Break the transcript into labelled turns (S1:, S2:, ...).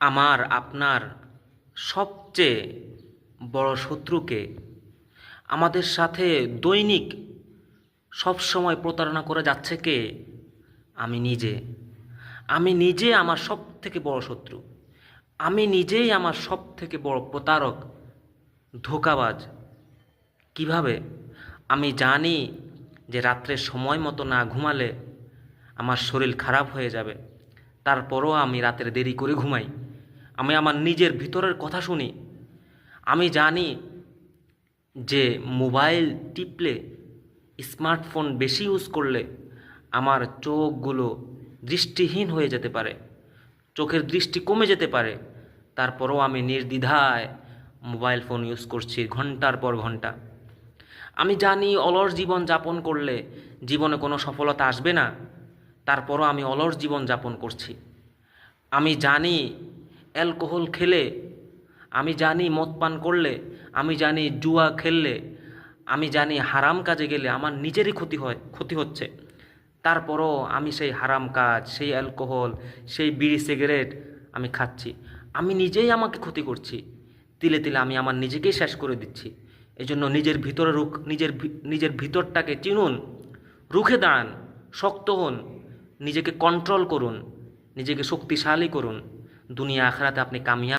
S1: আমার আপনার সবচেয়ে বড় শত্রুকে আমাদের সাথে দৈনিক সবসময় প্রতারণা করে যাচ্ছে কে? আমি নিজে। আমি নিজে আমার সব থেকে বড় শত্রু। আমি নিজেই আমার সব থেকে বড় প্রতারক, ধোঁকাবাজ। কিভাবে? আমি জানি যে রাত্রে সময় মতো না ঘুমালে আমার শরীর খারাপ হয়ে যাবে, তারপরও আমি রাতের দেরি করে ঘুমাই। আমি আমার নিজের ভিতরের কথা শুনি। আমি জানি যে মোবাইল টিপলে, স্মার্টফোন বেশি ইউজ করলে আমার চোখগুলো দৃষ্টিহীন হয়ে যেতে পারে, চোখের দৃষ্টি কমে যেতে পারে। তারপরও আমি নির্দ্বিধায় মোবাইল ফোন ইউজ করছি ঘন্টার পর ঘন্টা। আমি জানি অলস জীবন যাপন করলে জীবনে কোনো সফলতা আসবে না, তারপরও আমি অলস জীবন যাপন করছি। আমি জানি অ্যালকোহল খেলে, আমি জানি মদ পান করলে, আমি জানি জুয়া খেললে, আমি জানি হারাম কাজে গেলে আমার নিজেরই ক্ষতি হচ্ছে। তারপরও আমি সেই হারাম কাজ, সেই অ্যালকোহল, সেই বিড়ি সিগারেট আমি খাচ্ছি। আমি নিজেই আমাকে ক্ষতি করছি। তিলে তিলে আমি আমার নিজেকেই শেষ করে দিচ্ছি। এজন্য নিজের ভিতরে নিজের ভিতরটাকে চিনুন, রুখে দাঁড়ান, শক্ত হন, নিজেকে কন্ট্রোল করুন, নিজেকে শক্তিশালী করুন। দুনিয়া আখেরাতে আপনি কামিয়াব।